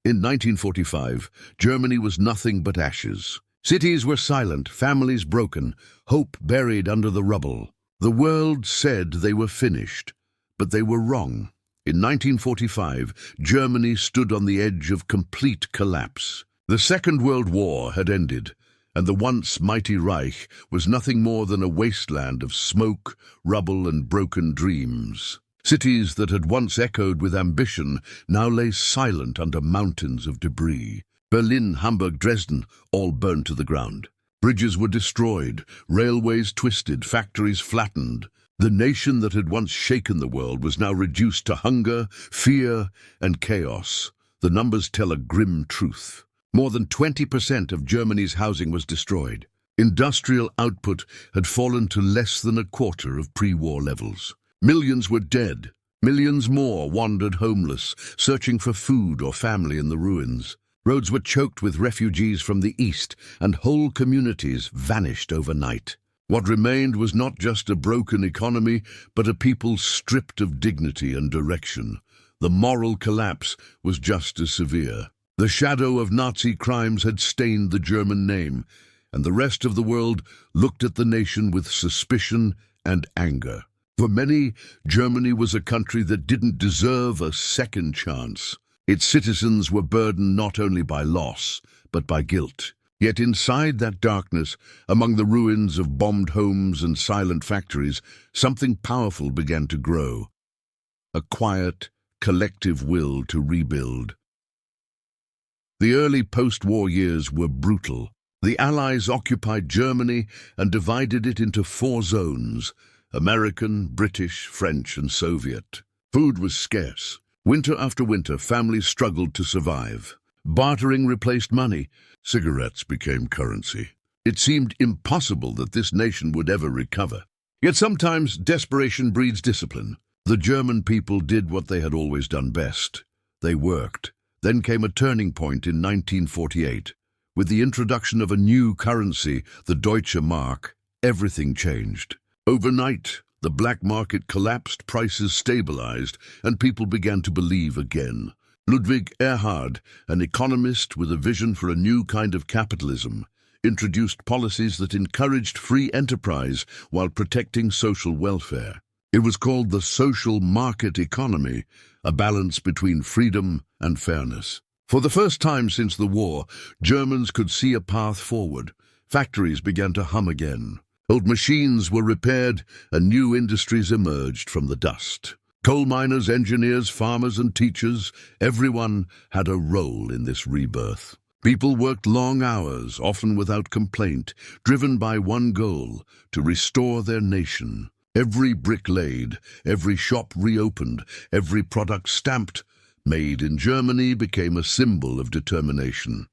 In 1945, Germany was nothing but ashes. Cities were silent, families broken, hope buried under the rubble. The world said they were finished, but they were wrong. In 1945, Germany stood on the edge of complete collapse. The Second World War had ended, and the once mighty Reich was nothing more than a wasteland of smoke, rubble, and broken dreams. Cities that had once echoed with ambition now lay silent under mountains of debris. Berlin, Hamburg, Dresden, all burned to the ground. Bridges were destroyed, railways twisted, factories flattened. The nation that had once shaken the world was now reduced to hunger, fear, and chaos. The numbers tell a grim truth. More than 20% of Germany's housing was destroyed. Industrial output had fallen to less than a quarter of pre-war levels. Millions were dead. Millions more wandered homeless, searching for food or family in the ruins. Roads were choked with refugees from the east, and whole communities vanished overnight. What remained was not just a broken economy, but a people stripped of dignity and direction. The moral collapse was just as severe. The shadow of Nazi crimes had stained the German name, and the rest of the world looked at the nation with suspicion and anger. For many, Germany was a country that didn't deserve a second chance. Its citizens were burdened not only by loss, but by guilt. Yet inside that darkness, among the ruins of bombed homes and silent factories, something powerful began to grow. A quiet, collective will to rebuild. The early post-war years were brutal. The Allies occupied Germany and divided it into 4 zones: American, British, French, and Soviet. Food was scarce. Winter after winter, families struggled to survive. Bartering replaced money. Cigarettes became currency. It seemed impossible that this nation would ever recover. Yet sometimes desperation breeds discipline. The German people did what they had always done best. They worked. Then came a turning point in 1948. With the introduction of a new currency, the Deutsche Mark, everything changed. Overnight, the black market collapsed, prices stabilized, and people began to believe again. Ludwig Erhard, an economist with a vision for a new kind of capitalism, introduced policies that encouraged free enterprise while protecting social welfare. It was called the social market economy, a balance between freedom and fairness. For the first time since the war, Germans could see a path forward. Factories began to hum again. Old machines were repaired, and new industries emerged from the dust. Coal miners, engineers, farmers, and teachers, everyone had a role in this rebirth. People worked long hours, often without complaint, driven by one goal: to restore their nation. Every brick laid, every shop reopened, every product stamped, "Made in Germany," became a symbol of determination.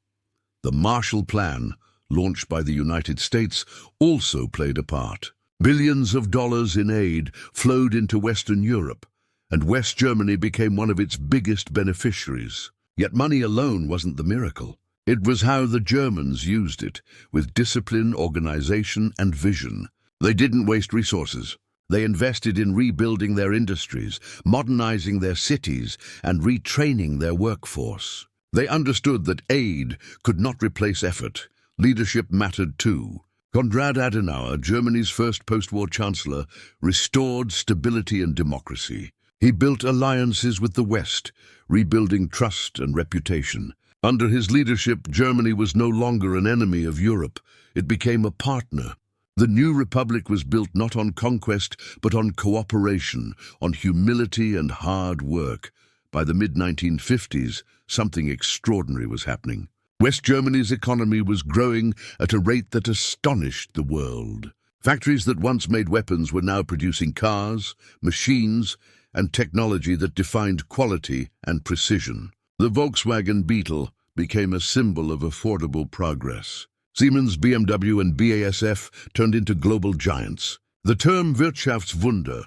The Marshall Plan, launched by the United States, also played a part. Billions of dollars in aid flowed into Western Europe, and West Germany became one of its biggest beneficiaries. Yet money alone wasn't the miracle. It was how the Germans used it, with discipline, organization, and vision. They didn't waste resources. They invested in rebuilding their industries, modernizing their cities, and retraining their workforce. They understood that aid could not replace effort. Leadership mattered too. Konrad Adenauer, Germany's first post-war chancellor, restored stability and democracy. He built alliances with the West, rebuilding trust and reputation. Under his leadership, Germany was no longer an enemy of Europe. It became a partner. The new republic was built not on conquest, but on cooperation, on humility and hard work. By the mid-1950s, something extraordinary was happening. West Germany's economy was growing at a rate that astonished the world. Factories that once made weapons were now producing cars, machines, and technology that defined quality and precision. The Volkswagen Beetle became a symbol of affordable progress. Siemens, BMW, and BASF turned into global giants. The term Wirtschaftswunder,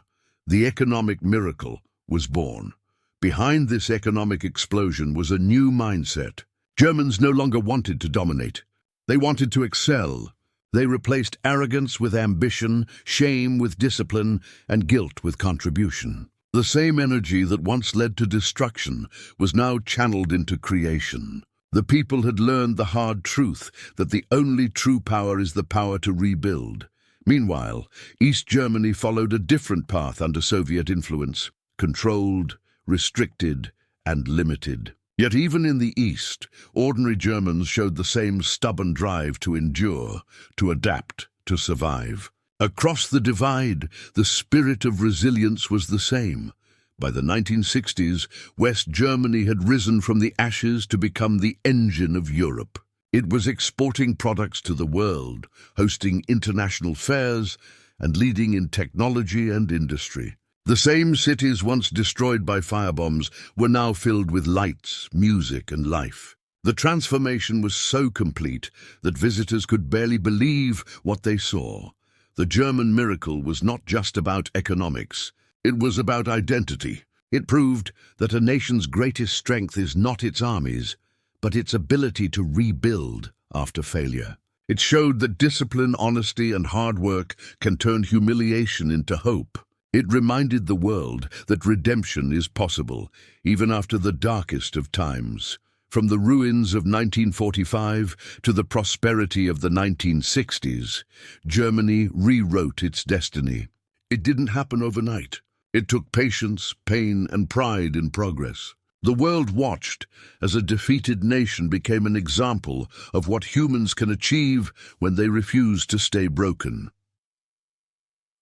the economic miracle, was born. Behind this economic explosion was a new mindset. Germans no longer wanted to dominate. They wanted to excel. They replaced arrogance with ambition, shame with discipline, and guilt with contribution. The same energy that once led to destruction was now channeled into creation. The people had learned the hard truth that the only true power is the power to rebuild. Meanwhile, East Germany followed a different path under Soviet influence, controlled, restricted, and limited. Yet even in the East, ordinary Germans showed the same stubborn drive to endure, to adapt, to survive. Across the divide, the spirit of resilience was the same. By the 1960s, West Germany had risen from the ashes to become the engine of Europe. It was exporting products to the world, hosting international fairs, and leading in technology and industry. The same cities once destroyed by firebombs were now filled with lights, music, and life. The transformation was so complete that visitors could barely believe what they saw. The German miracle was not just about economics. It was about identity. It proved that a nation's greatest strength is not its armies, but its ability to rebuild after failure. It showed that discipline, honesty, and hard work can turn humiliation into hope. It reminded the world that redemption is possible, even after the darkest of times. From the ruins of 1945 to the prosperity of the 1960s, Germany rewrote its destiny. It didn't happen overnight. It took patience, pain, and pride in progress. The world watched as a defeated nation became an example of what humans can achieve when they refuse to stay broken.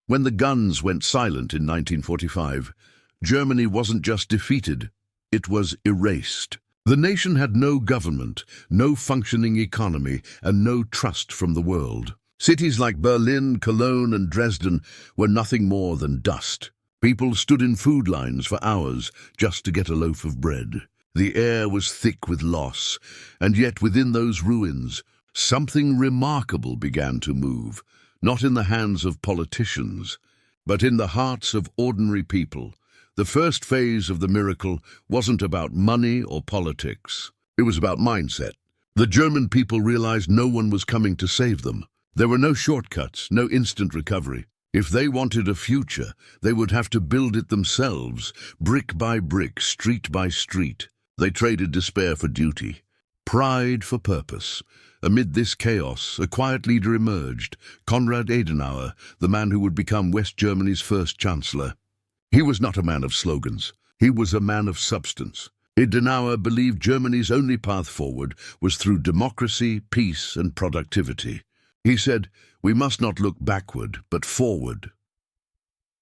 When the guns went silent in 1945, Germany wasn't just defeated, it was erased. The nation had no government, no functioning economy, and no trust from the world. Cities like Berlin, Cologne, and Dresden were nothing more than dust. People stood in food lines for hours just to get a loaf of bread. The air was thick with loss, and yet within those ruins, something remarkable began to move, not in the hands of politicians, but in the hearts of ordinary people. The first phase of the miracle wasn't about money or politics. It was about mindset. The German people realized no one was coming to save them. There were no shortcuts, no instant recovery. If they wanted a future, they would have to build it themselves, brick by brick, street by street. They traded despair for duty, pride for purpose. Amid this chaos, a quiet leader emerged, Konrad Adenauer, the man who would become West Germany's first chancellor. He was not a man of slogans. He was a man of substance. Adenauer believed Germany's only path forward was through democracy, peace, and productivity. He said, "We must not look backward, but forward."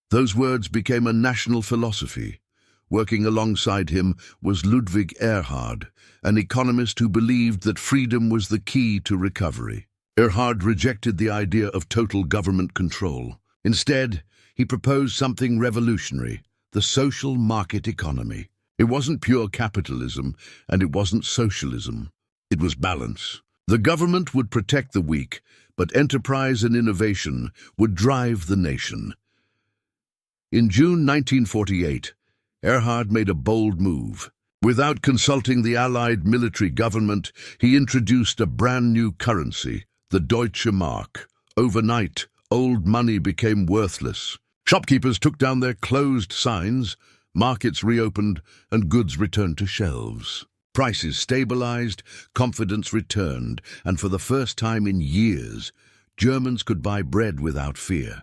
Those words became a national philosophy. Working alongside him was Ludwig Erhard, an economist who believed that freedom was the key to recovery. Erhard rejected the idea of total government control. Instead, he proposed something revolutionary, the social market economy. It wasn't pure capitalism, and it wasn't socialism. It was balance. The government would protect the weak, but enterprise and innovation would drive the nation. In June 1948, Erhard made a bold move. Without consulting the Allied military government, he introduced a brand new currency, the Deutsche Mark. Overnight, old money became worthless. Shopkeepers took down their closed signs, markets reopened, and goods returned to shelves. Prices stabilized, confidence returned, and for the first time in years, Germans could buy bread without fear.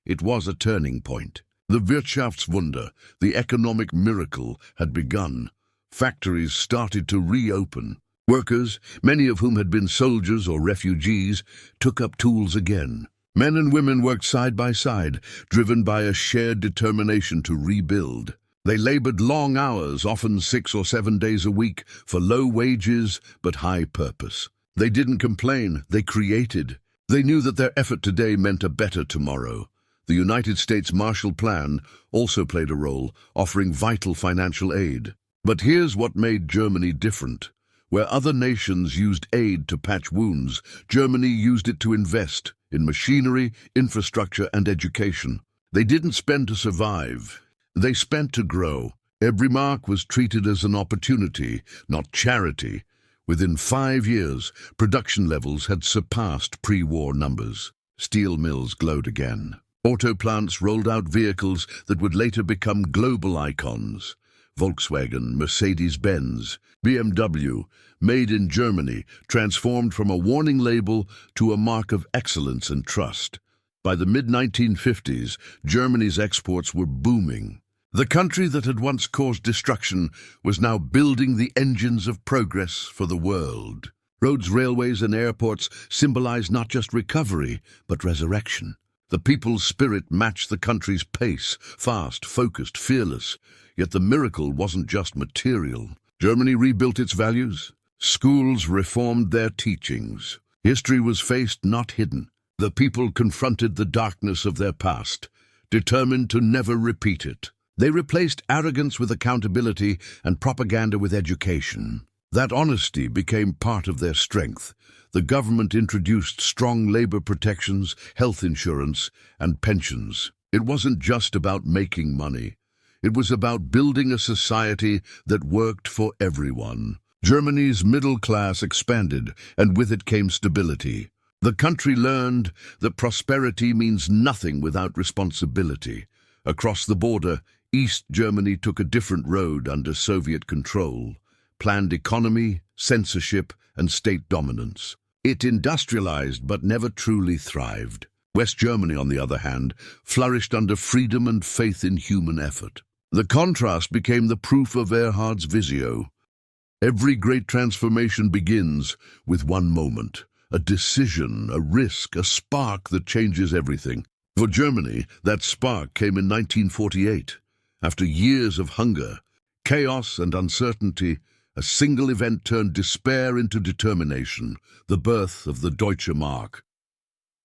It was a turning point. The Wirtschaftswunder, the economic miracle, had begun. Factories started to reopen. Workers, many of whom had been soldiers or refugees, took up tools again. Men and women worked side by side, driven by a shared determination to rebuild. They labored long hours, often 6 or 7 days a week, for low wages but high purpose. They didn't complain, they created. They knew that their effort today meant a better tomorrow. The United States Marshall Plan also played a role, offering vital financial aid. But here's what made Germany different. Where other nations used aid to patch wounds, Germany used it to invest in machinery, infrastructure, and education. They didn't spend to survive. They spent to grow. Every mark was treated as an opportunity, not charity. Within 5 years, production levels had surpassed pre-war numbers. Steel mills glowed again. Auto plants rolled out vehicles that would later become global icons. Volkswagen, Mercedes-Benz, BMW, made in Germany, transformed from a warning label to a mark of excellence and trust. By the mid-1950s, Germany's exports were booming. The country that had once caused destruction was now building the engines of progress for the world. Roads, railways, and airports symbolized not just recovery, but resurrection. The people's spirit matched the country's pace, fast, focused, fearless. Yet the miracle wasn't just material. Germany rebuilt its values. Schools reformed their teachings. History was faced, not hidden. The people confronted the darkness of their past, determined to never repeat it. They replaced arrogance with accountability and propaganda with education. That honesty became part of their strength. The government introduced strong labor protections, health insurance, and pensions. It wasn't just about making money. It was about building a society that worked for everyone. Germany's middle class expanded, and with it came stability. The country learned that prosperity means nothing without responsibility. Across the border, East Germany took a different road under Soviet control. Planned economy, censorship, and state dominance. It industrialized but never truly thrived. West Germany, on the other hand, flourished under freedom and faith in human effort. The contrast became the proof of Erhard's Visio. Every great transformation begins with one moment, a decision, a risk, a spark that changes everything. For Germany, that spark came in 1948. After years of hunger, chaos, and uncertainty, a single event turned despair into determination, the birth of the Deutsche Mark.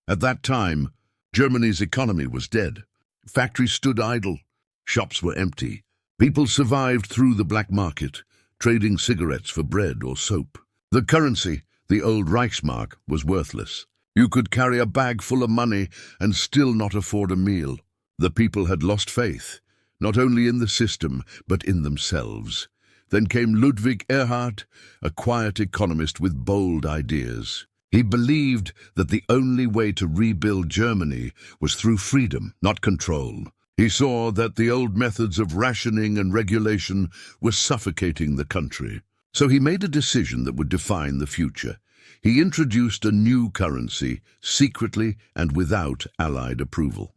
At that time, Germany's economy was dead. Factories stood idle. Shops were empty. People survived through the black market, trading cigarettes for bread or soap. The currency, the old Reichsmark, was worthless. You could carry a bag full of money and still not afford a meal. The people had lost faith, not only in the system, but in themselves. Then came Ludwig Erhard, a quiet economist with bold ideas. He believed that the only way to rebuild Germany was through freedom, not control. He saw that the old methods of rationing and regulation were suffocating the country. So he made a decision that would define the future. He introduced a new currency, secretly and without Allied approval.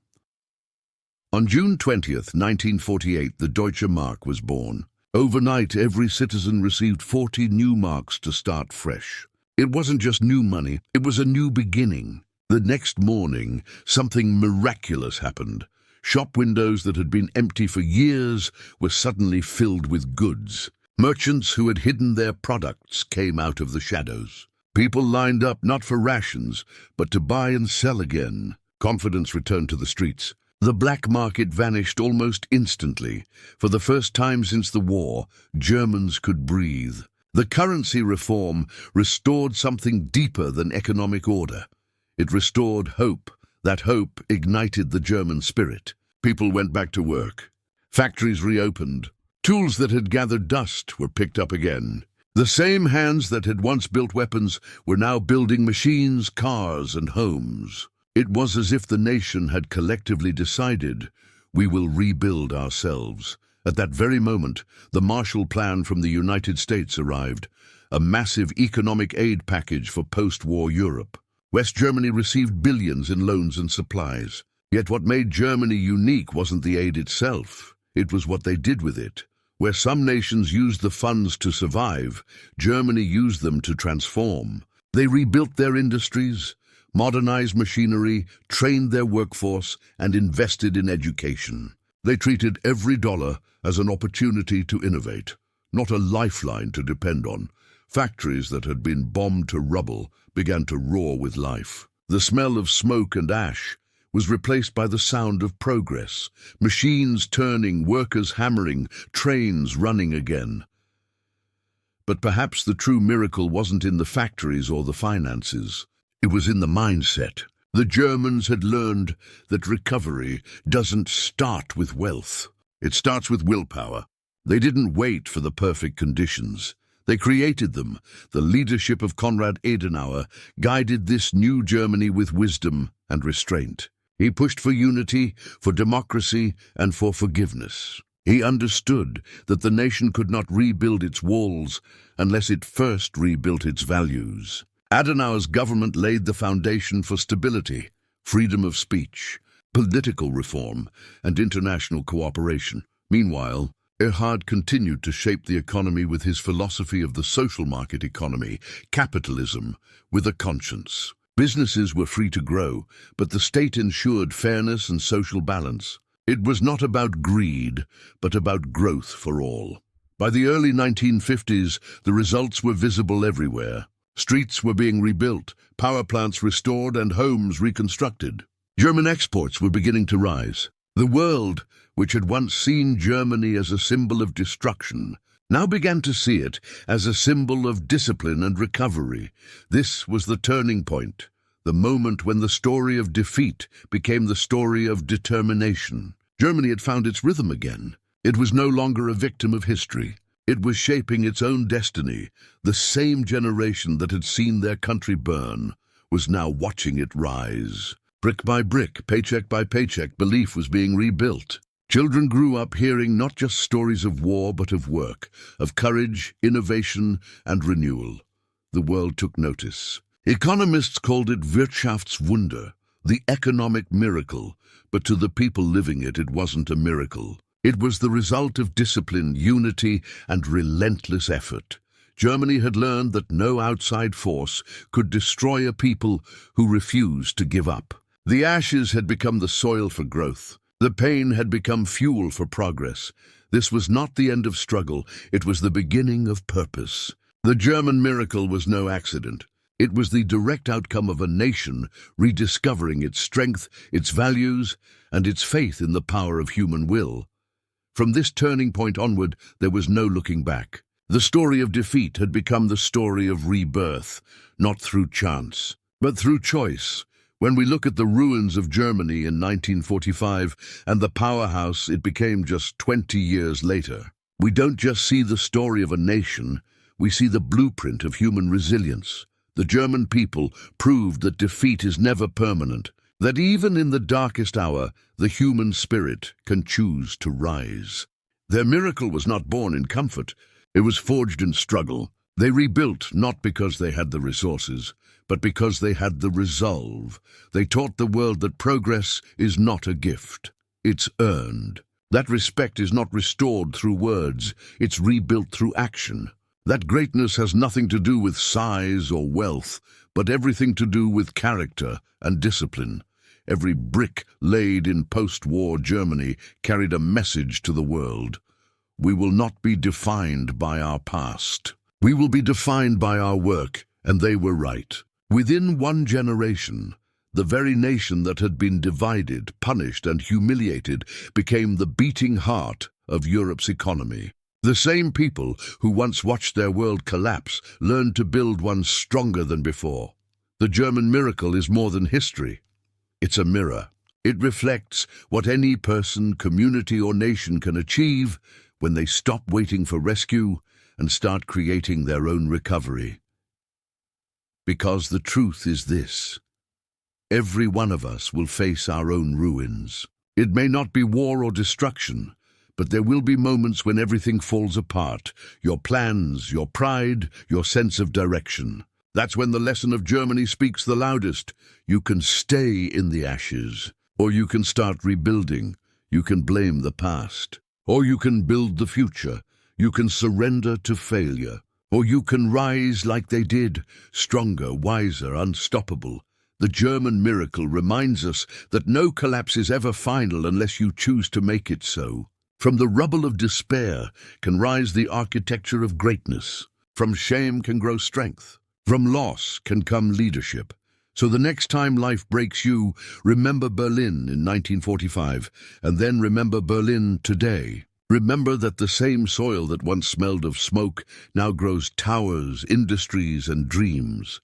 On June 20th, 1948, the Deutsche Mark was born. Overnight, every citizen received 40 new marks to start fresh. It wasn't just new money, it was a new beginning. The next morning, something miraculous happened. Shop windows that had been empty for years were suddenly filled with goods. Merchants who had hidden their products came out of the shadows. People lined up not for rations, but to buy and sell again. Confidence returned to the streets. The black market vanished almost instantly. For the first time since the war, Germans could breathe. The currency reform restored something deeper than economic order. It restored hope. That hope ignited the German spirit. People went back to work. Factories reopened. Tools that had gathered dust were picked up again. The same hands that had once built weapons were now building machines, cars, and homes. It was as if the nation had collectively decided, we will rebuild ourselves. At that very moment, the Marshall Plan from the United States arrived, a massive economic aid package for post-war Europe. West Germany received billions in loans and supplies. Yet what made Germany unique wasn't the aid itself. It was what they did with it. Where some nations used the funds to survive, Germany used them to transform. They rebuilt their industries, modernized machinery, trained their workforce, and invested in education. They treated every dollar as an opportunity to innovate, not a lifeline to depend on. Factories that had been bombed to rubble began to roar with life. The smell of smoke and ash was replaced by the sound of progress. Machines turning, workers hammering, trains running again. But perhaps the true miracle wasn't in the factories or the finances. It was in the mindset. The Germans had learned that recovery doesn't start with wealth. It starts with willpower. They didn't wait for the perfect conditions. They created them. The leadership of Konrad Adenauer guided this new Germany with wisdom and restraint. He pushed for unity, for democracy, and for forgiveness. He understood that the nation could not rebuild its walls unless it first rebuilt its values. Adenauer's government laid the foundation for stability, freedom of speech, political reform, and international cooperation. Meanwhile, Erhard continued to shape the economy with his philosophy of the social market economy, capitalism, with a conscience. Businesses were free to grow, but the state ensured fairness and social balance. It was not about greed, but about growth for all. By the early 1950s, the results were visible everywhere. Streets were being rebuilt, power plants restored, and homes reconstructed. German exports were beginning to rise. The world, which had once seen Germany as a symbol of destruction, now began to see it as a symbol of discipline and recovery. This was the turning point, the moment when the story of defeat became the story of determination. Germany had found its rhythm again. It was no longer a victim of history. It was shaping its own destiny. The same generation that had seen their country burn was now watching it rise. Brick by brick, paycheck by paycheck, belief was being rebuilt. Children grew up hearing not just stories of war, but of work, of courage, innovation, and renewal. The world took notice. Economists called it Wirtschaftswunder, the economic miracle, but to the people living it, it wasn't a miracle. It was the result of discipline, unity, and relentless effort. Germany had learned that no outside force could destroy a people who refused to give up. The ashes had become the soil for growth. The pain had become fuel for progress. This was not the end of struggle, it was the beginning of purpose. The German miracle was no accident. It was the direct outcome of a nation rediscovering its strength, its values, and its faith in the power of human will. From this turning point onward, there was no looking back. The story of defeat had become the story of rebirth, not through chance, but through choice. When we look at the ruins of Germany in 1945 and the powerhouse it became just 20 years later, we don't just see the story of a nation, we see the blueprint of human resilience. The German people proved that defeat is never permanent, that even in the darkest hour, the human spirit can choose to rise. Their miracle was not born in comfort, it was forged in struggle. They rebuilt not because they had the resources, but because they had the resolve. They taught the world that progress is not a gift, it's earned. That respect is not restored through words, it's rebuilt through action. That greatness has nothing to do with size or wealth, but everything to do with character and discipline. Every brick laid in post-war Germany carried a message to the world. We will not be defined by our past. We will be defined by our work, and they were right. Within one generation, the very nation that had been divided, punished, and humiliated became the beating heart of Europe's economy. The same people who once watched their world collapse learned to build one stronger than before. The German miracle is more than history. It's a mirror. It reflects what any person, community, or nation can achieve when they stop waiting for rescue and start creating their own recovery. Because the truth is this: every one of us will face our own ruins. It may not be war or destruction, but there will be moments when everything falls apart. Your plans, your pride, your sense of direction. That's when the lesson of Germany speaks the loudest. You can stay in the ashes, or you can start rebuilding. You can blame the past, or you can build the future. You can surrender to failure, or you can rise like they did, stronger, wiser, unstoppable. The German miracle reminds us that no collapse is ever final unless you choose to make it so. From the rubble of despair can rise the architecture of greatness. From shame can grow strength. From loss can come leadership. So the next time life breaks you, remember Berlin in 1945, and then remember Berlin today. Remember that the same soil that once smelled of smoke now grows towers, industries, and dreams.